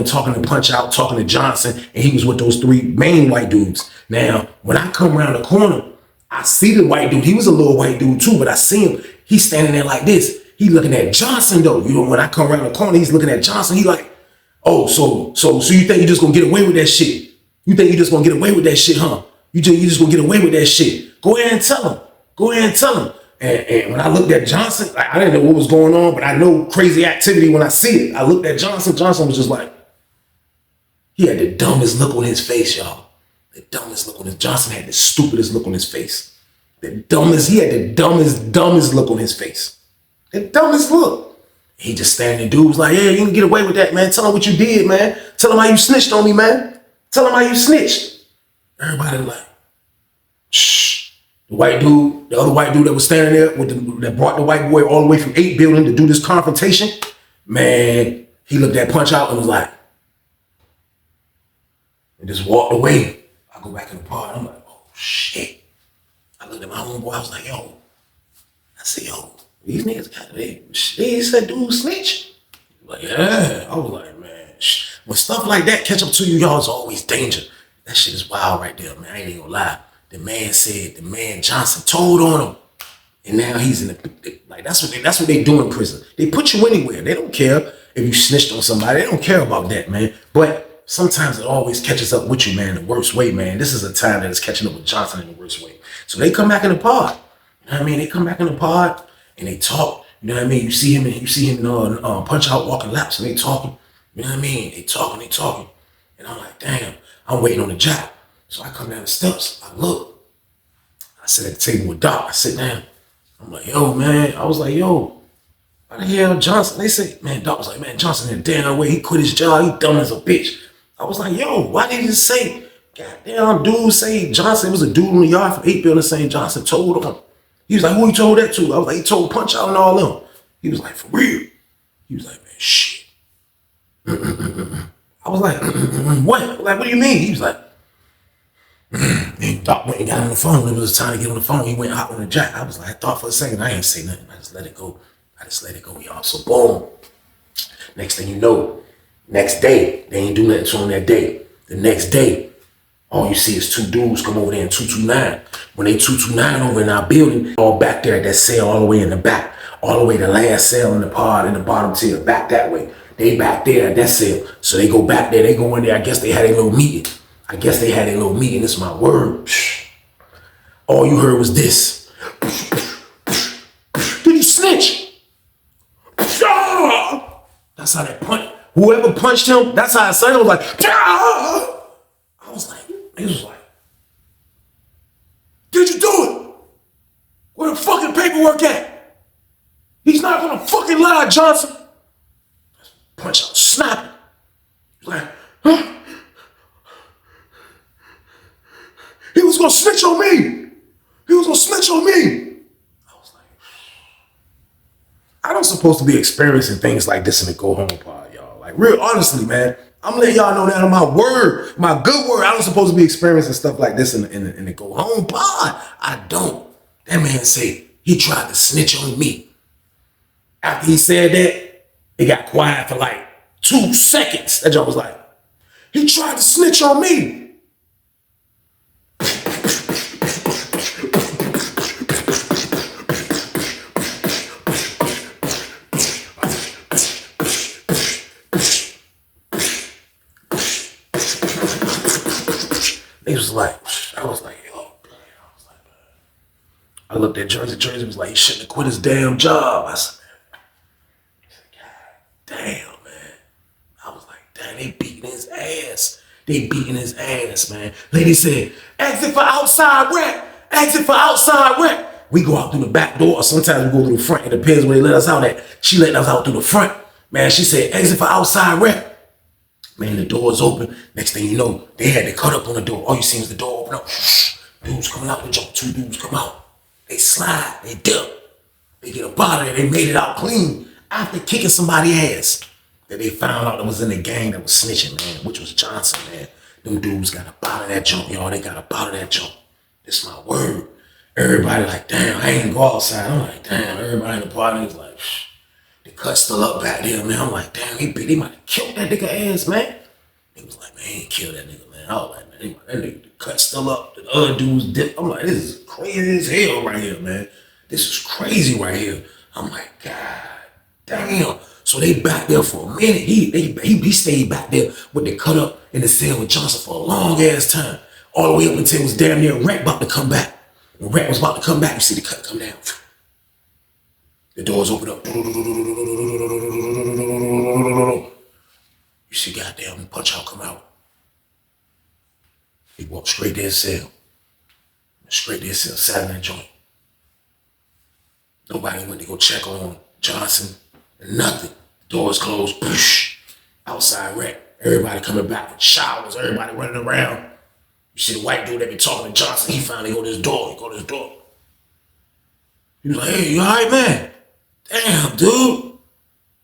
to Punch Out, talking to Johnson, and he was with those 3 main white dudes. Now, when I come around the corner, I see the white dude. He was a little white dude too, but I see him. He's standing there like this. He looking at Johnson though. You know, when I come around the corner, he's looking at Johnson. He like, oh, so you think you just gonna get away with that shit? You think you just gonna get away with that shit, huh? You just gonna get away with that shit? Go ahead and tell him. Go ahead and tell him. And when I looked at Johnson, I didn't know what was going on, but I know crazy activity when I see it. I looked at Johnson. Johnson was just like, he had the dumbest look on his face, y'all. The dumbest look on his. Johnson had the stupidest look on his face. He had the dumbest look on his face. The dumbest look. He just standing, dude was like, yeah, you can get away with that, man. Tell him what you did, man. Tell him how you snitched on me, man. Tell him how you snitched. Everybody like, shh. The white dude, the other white dude that was standing there that brought the white boy all the way from 8 building to do this confrontation, man, he looked at Punch Out and was like, and just walked away. I go back in the park, I'm like, oh shit. I looked at my homeboy, I was like, yo. I said, yo, these niggas got it. They said, dude, snitch. Like, yeah. I was like, man, when stuff like that catch up to you, y'all, it's always danger. That shit is wild right there, man. I ain't even gonna lie. The man Johnson told on him. And now he's in the, like, that's what they do in prison. They put you anywhere. They don't care if you snitched on somebody. They don't care about that, man. But sometimes it always catches up with you, man, the worst way, man. This is a time that is catching up with Johnson in the worst way. So they come back in the pod. You know what I mean? They come back in the pod and they talk. You know what I mean? You see him Punch Out walking laps and they talking. You know what I mean? They talking. And I'm like, damn, I'm waiting on the job. So I come down the steps, I look. I sit at the table with Doc, I sit down. I'm like, yo, man. I was like, yo, why the hell Johnson? They say, man, Doc was like, man, Johnson in a damn way. He quit his job, he dumb as a bitch. I was like, yo, why did he say, goddamn dude say Johnson, it was a dude in the yard from 8 building saying Johnson told him. He was like, who he told that to? I was like, he told Punch Out and all them. He was like, for real? He was like, man, shit. I was like, what? Like, what do you mean? He was like, and Doc went and got on the phone. It was time to get on the phone. He went out on the jack. I was like, I thought for a second, I ain't say nothing. I just let it go. Y'all. So boom. Next thing you know, next day, they ain't do nothing to him that day. The next day, all you see is 2 dudes come over there in 229. When they 229 over in our building, all back there at that cell, all the way in the back, all the way to the last cell in the pod, in the bottom tier, back that way. They back there at that cell. So they go back there, they go in there. I guess they had a little meeting. This is my word. All you heard was this. Did you snitch? That's how that punch. Whoever punched him, that's how it sounded. Was like, I was like, he was like, did you do it? Where the fucking paperwork at? He's not gonna fucking lie, Johnson. Punch Out snapping. He's like, huh? He was gonna snitch on me. I was like, I don't supposed to be experiencing things like this in the go home pod, y'all. Like, real honestly, man, I'm letting y'all know that on my word, my good word. I don't supposed to be experiencing stuff like this in the go home pod. I don't. That man said he tried to snitch on me. After he said that, it got quiet for like 2 seconds. That joke was like, he tried to snitch on me. They was like, I was like, yo, I looked at Jersey. Jersey was like, he shouldn't have quit his damn job. I said, God damn, man. I was like, damn, they beating his ass. Man. Lady said, exit for outside rec. We go out through the back door, or sometimes we go through the front. It depends where they let us out at. She letting us out through the front. Man, she said, exit for outside rep. Man, the door's open. Next thing you know, they had to cut up on the door. All you see is the door open up. Dudes coming out the jump. 2 dudes come out. They slide. They dip. They get up out of there. They made it out clean after kicking somebody's ass. That they found out that was in the gang that was snitching, man, which was Johnson, man. Them dudes got up out of that jump, y'all. They got up out of that jump. This my word. Everybody like, damn, I ain't go outside. I'm like, damn. Everybody in the party was like, shh. The cut still up back there, man. I'm like, damn, he might have killed that nigga ass, man. He was like, man, he ain't killed that nigga, man. I was like, man, that nigga, the cut still up. The other dudes dip. I'm like, this is crazy as hell right here, man. This is crazy right here. I'm like, God damn. So they back there for a minute. He stayed back there with the cut up in the cell with Johnson for a long ass time. All the way up until it was damn near Rhett about to come back. When Rhett was about to come back, you see the cut come down. The doors open up. You see goddamn Punch Out come out. He walked straight to his cell. Straight to his cell, sat in that joint. Nobody went to go check on Johnson. Nothing. Doors closed. Push. Outside wreck. Everybody coming back with showers. Everybody running around. You see the white dude that be talking to Johnson. He finally go to his door. He was like, hey, you all right, man? Damn, dude.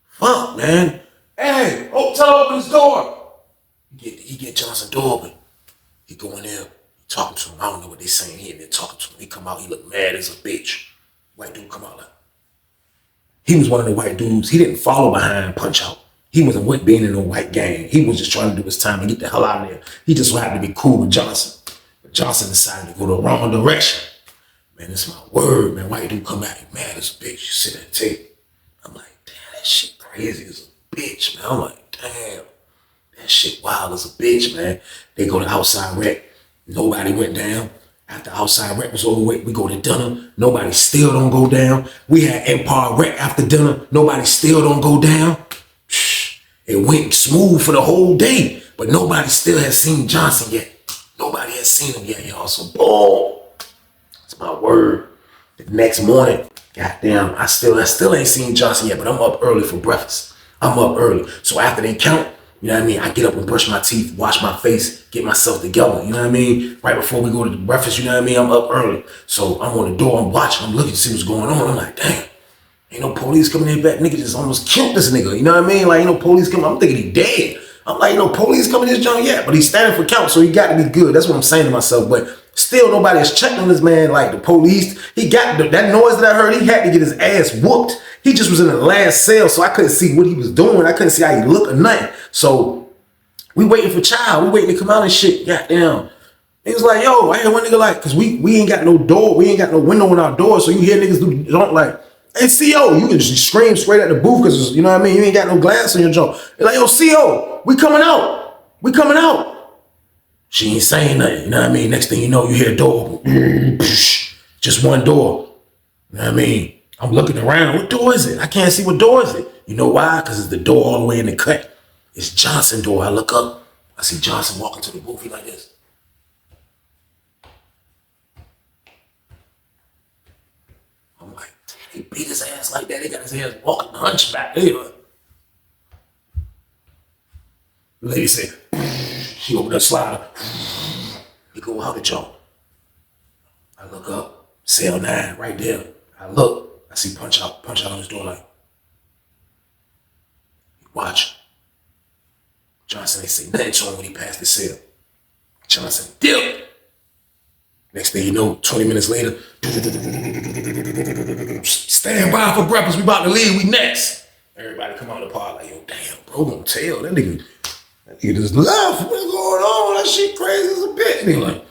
Fuck, man. Hey, tell open his door. He get Johnson door open. He go in there. He talking to him. I don't know what they saying. He in there talking to him. He come out. He look mad as a bitch. White dude come out like. He was one of the white dudes. He didn't follow behind Punch Out. He wasn't being in a white gang. He was just trying to do his time and get the hell out of there. He just happened to be cool with Johnson. But Johnson decided to go the wrong direction. Man, this is my word, man. White dude come out, he mad as a bitch. You sit at the table. I'm like, damn, that shit crazy as a bitch, man. I'm like, damn, that shit wild as a bitch, man. They go to outside rec. Nobody went down. After outside rec was over with, we go to dinner. Nobody still don't go down. We had Empire rec after dinner. Nobody still don't go down. It went smooth for the whole day, but nobody still has seen Johnson yet. Nobody has seen him yet, y'all. So, boom. That's my word. The next morning, goddamn, I still ain't seen Johnson yet, but I'm up early for breakfast. I'm up early. So after they count, you know what I mean? I get up and brush my teeth, wash my face, get myself together. You know what I mean? Right before we go to the breakfast, you know what I mean? I'm up early. So I'm on the door, I'm watching, I'm looking to see what's going on. I'm like, damn, ain't no police coming in back. Nigga just almost killed this nigga. You know what I mean? Like, ain't no police coming. I'm thinking he dead. I'm like, ain't no police coming in this joint yet. But he's standing for count, so he got to be good. That's what I'm saying to myself. But still, nobody has checked on this man. Like, the police, he got that noise that I heard, he had to get his ass whooped. He just was in the last cell, so I couldn't see what he was doing. I couldn't see how he looked or nothing. So we waiting for Child. We waiting to come out and shit. Goddamn. He was like, yo, I hear one nigga like, because we ain't got no door. We ain't got no window in our door. So you hear niggas don't like, hey, CO, you can just scream straight at the booth because, you know what I mean? You ain't got no glass in your jaw. They're like, yo, CO, we coming out. We coming out. She ain't saying nothing. You know what I mean? Next thing you know, you hear a door open. Just one door. You know what I mean? I'm looking around. What door is it? I can't see what door is it. You know why? Because it's the door all the way in the cut. It's Johnson door. I look up. I see Johnson walking to the booth. He like this. I'm like, he beat his ass like that. He got his ass walking hunchback. The lady said, she opened her slider. He go out the joint. I look up. Cell 9 right there. I look. I see Punch Out on his door like, watch. Johnson ain't say nothing to him when he passed the cell. Johnson dip. Next thing you know, 20 minutes later, stand by for breakfast. We about to leave. We next. Everybody come out of the park like, yo, damn, bro, gonna tell that nigga just left. What's going on? That shit crazy as a bitch. And he like,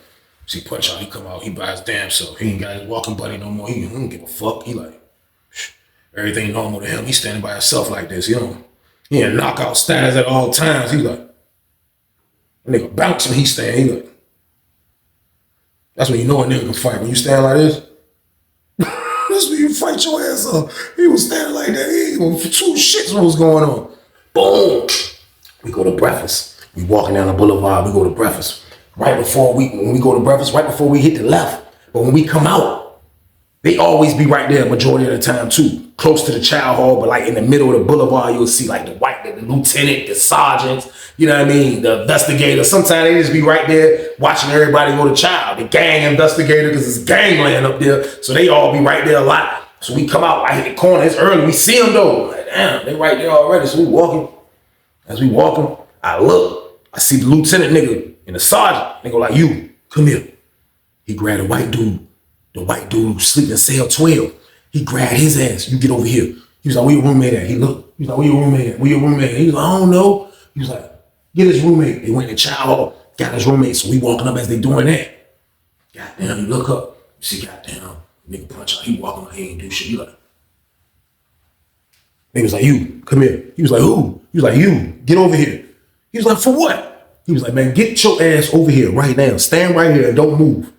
see Punch Out. He come out. He by his damn self. He ain't got his walking buddy no more. He don't give a fuck. He like, everything normal to him. He's standing by himself like this. He in knockout status at all times. He like, that nigga bouncing. He stand. He like, that's when you know a nigga can fight. When you stand like this, that's when you fight your ass up. He was standing like that. He ain't gonna two shits what was going on. Boom. We go to breakfast. We walking down the boulevard. We go to breakfast. When we go to breakfast, right before we hit the left. But when we come out, they always be right there majority of the time too. close to the chow hall, but like in the middle of the boulevard, you'll see like the lieutenant, the sergeants, you know what I mean, the investigator. Sometimes they just be right there watching everybody go to chow. The gang investigator, because it's gangland up there, so they all be right there a lot. So we come out, I hit the corner, it's early, we see them though. Like, damn, they right there already. So we walking. As we walking, I look, I see the lieutenant nigga and the sergeant. They go like, you, come here. He grabbed the white dude who sleep in cell 12. He grabbed his ass. You get over here. He was like, where your roommate at? He looked. He was like, where your roommate at? Where your roommate at? He was like, I don't know. He was like, get his roommate. They went to chow hall, got his roommate. So we walking up as they doing that. Goddamn, you look up. You see, goddamn, nigga punch out. He walking like he ain't do shit. You like, nigga was like, you, come here. He was like, who? He was like, you, get over here. He was like, for what? He was like, man, get your ass over here right now. Stand right here and don't move.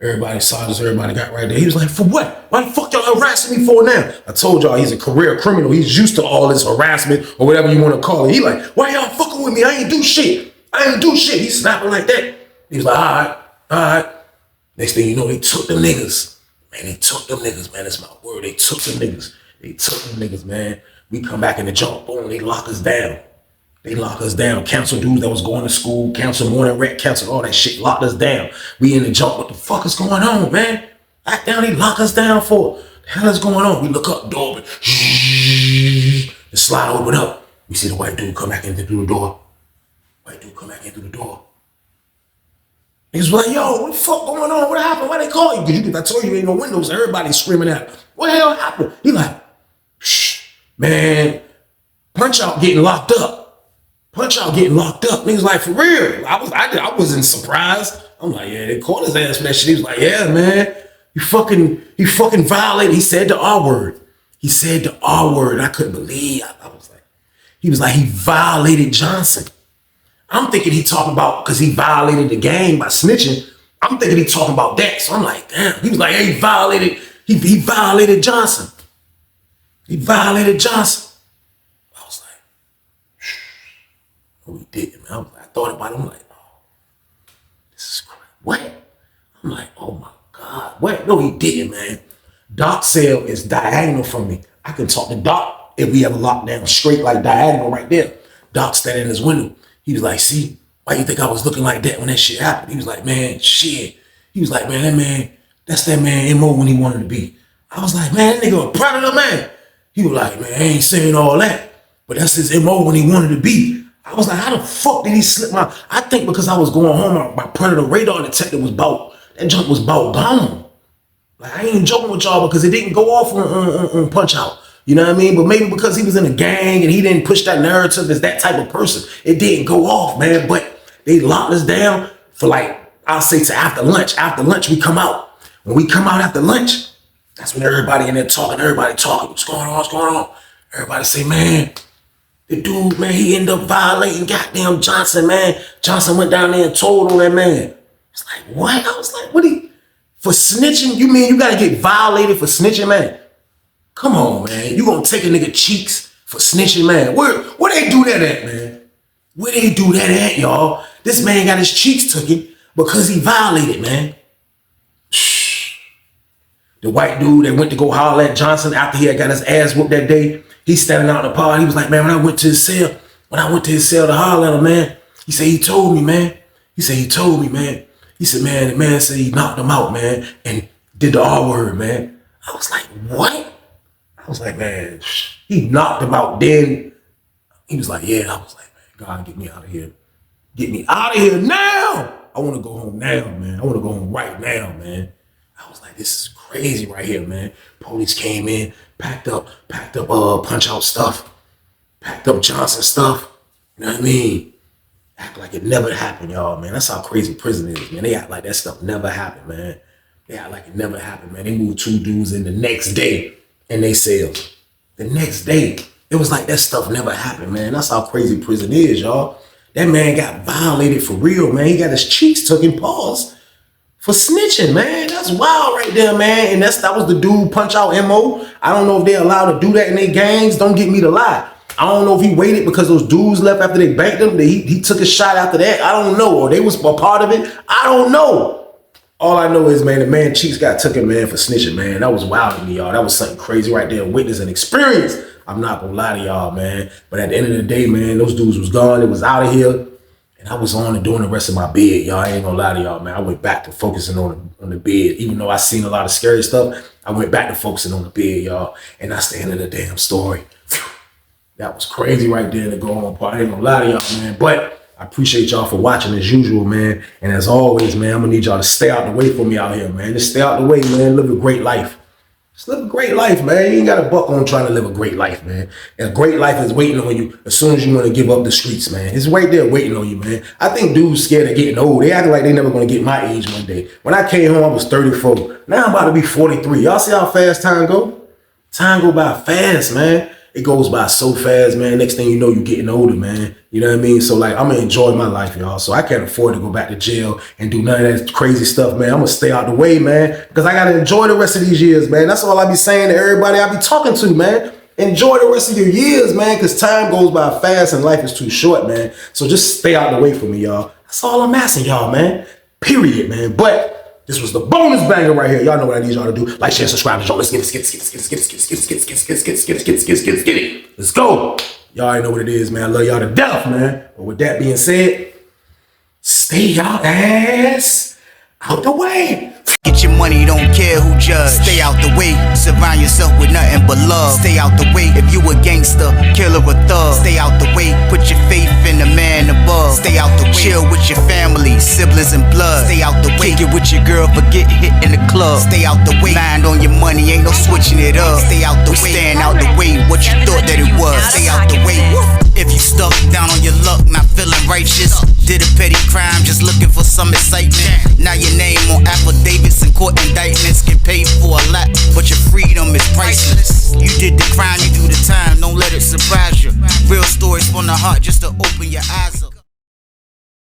Everybody saw this, everybody got right there. He was like, for what? Why the fuck y'all harassing me for now? I told y'all he's a career criminal. He's used to all this harassment or whatever you want to call it. He like, why y'all fucking with me? I ain't do shit. I ain't do shit. He's snapping like that. He was like, all right. Next thing you know, they took them niggas. Man, they took them niggas, man. That's my word. They took them niggas. They took them niggas, man. We come back in the jump, boom, they lock us down. They lock us down. Council dudes that was going to school, council morning rec, council, all that shit locked us down. We in the jump. What the fuck is going on, man? Back down, they lock us down for. The hell is going on? We look up, door, but the slide open up. We see the white dude come back in through the door. White dude come back in through the door. Niggas was like, yo, what the fuck going on? What happened? Why they call you? Because I told you ain't no windows. Everybody's screaming out. What the hell happened? He like, shh, man, Punch Out getting locked up. Punch Out getting locked up. Niggas like, for real. I wasn't surprised. I'm like, yeah, they caught his ass for that shit. He was like, yeah, man, he fucking violated. He said the R word. He said the R word. I couldn't believe. I was like, he was like, he violated Johnson. I'm thinking he talking about because he violated the gang by snitching. I'm thinking he talking about that. So I'm like, damn. He was like, hey, he violated Johnson. He violated Johnson. I was like, oh, he did, man. I thought about it. I'm like, oh, this is crazy. What? I'm like, oh my God. What? No, he didn't, man. Doc's cell is diagonal from me. I can talk to Doc if we ever locked down straight like diagonal right there. Doc standing in his window. He was like, see, why you think I was looking like that when that shit happened? He was like, man, shit. He was like, man, that's that man MO when he wanted to be. I was like, man, that nigga a predator, man. He was like, man, I ain't saying all that, but that's his MO when he wanted to be. I was like, how the fuck did he slip my, I think because I was going home, my predator radar detector was that junk was about gone. Like, I ain't joking with y'all because it didn't go off on Punch Out. You know what I mean? But maybe because he was in a gang and he didn't push that narrative as that type of person, it didn't go off, man. But they locked us down for like, I'll say to after lunch. After lunch, we come out. When we come out after lunch, that's when everybody in there talking, what's going on, what's going on? Everybody say, man, the dude, man, he ended up violating goddamn Johnson, man. Johnson went down there and told on that man. It's like, what? I was like, for snitching? You mean you gotta get violated for snitching, man? Come on, man. You gonna take a nigga cheeks for snitching, man? Where they do that at, man? Where they do that at, y'all? This man got his cheeks taken because he violated, man. Shh. The white dude that went to go holler at Johnson after he had got his ass whooped that day, he's standing out in the pod. He was like, man, when I went to his cell to holler at him, man, he said he told me, man. He said, man, the man said he knocked him out, man, and did the R word, man. I was like, what? I was like, man, he knocked him out. Then he was like, yeah. I was like, man, God, get me out of here. Get me out of here now. I want to go home now, man. I want to go home right now, man. I was like, this is crazy right here, man. Police came in, packed up Punch Out stuff, packed up Johnson stuff. You know what I mean? Act like it never happened, y'all, man. That's how crazy prison is, man. They act like that stuff never happened, man. They act like it never happened, man. They moved 2 dudes in the next day and they sailed. The next day, it was like that stuff never happened, man. That's how crazy prison is, y'all. That man got violated for real, man. He got his cheeks took in paws for snitching, man. That's wild right there, man. And that was the dude Punch Out MO. I don't know if they're allowed to do that in their gangs. Don't get me to lie. I don't know if he waited because those dudes left after they banked him. He took a shot after that. I don't know. Or they was a part of it. I don't know. All I know is, man, the man Cheeks got taken, man, for snitching, man. That was wild to me, y'all. That was something crazy right there. Witness and experience. I'm not gonna lie to y'all, man. But at the end of the day, man, those dudes was gone. It was out of here. And I was on and doing the rest of my bid, y'all. I ain't gonna lie to y'all, man. I went back to focusing on the bid. Even though I seen a lot of scary stuff, I went back to focusing on the bid, y'all. And that's the end of the damn story. That was crazy right there in the go on part. I ain't gonna lie to y'all, man. But I appreciate y'all for watching as usual, man. And as always, man, I'm gonna need y'all to stay out the way for me out here, man. Just stay out the way, man. Live a great life. Just live a great life, man. You ain't got to buck on trying to live a great life, man. And a great life is waiting on you as soon as you want to give up the streets, man. It's right there waiting on you, man. I think dudes scared of getting old. They act like they never going to get my age one day. When I came home, I was 34. Now I'm about to be 43. Y'all see how fast time go? Time go by fast, man. It goes by so fast, man. Next thing you know, you're getting older, man. You know what I mean? So, like, I'm going to enjoy my life, y'all. So I can't afford to go back to jail and do none of that crazy stuff, man. I'm going to stay out the way, man, because I got to enjoy the rest of these years, man. That's all I be saying to everybody I be talking to, man. Enjoy the rest of your years, man, because time goes by fast and life is too short, man. So just stay out the way from me, y'all. That's all I'm asking y'all, man. Period, man. But this was the bonus banger right here. Y'all know what I need y'all to do. Like, share, subscribe, and let's get it. Let's go. Y'all already know what it is, man. I love y'all to death, man. But with that being said, stay y'all ass out the way. Get your money, don't care who judge. Stay out the way, surround yourself with nothing but love. Stay out the way if you a gangster, killer or thug. Stay out the way, put your faith in the man above. Stay out the way, chill with your family, siblings and blood. Stay out the way, kick it with your girl, forget hit in the club. Stay out the way, mind on your money, ain't no switching it up. Stay out the way, stand out the way, what you thought that it was. Stay out the way. If you stuck down on your luck, not feeling righteous, did a petty crime, just looking for some excitement. Now your name on affidavits and court indictments, get paid for a lot, but your freedom is priceless. You did the crime, you do the time, don't let it surprise you. Real stories from the heart, just to open your eyes.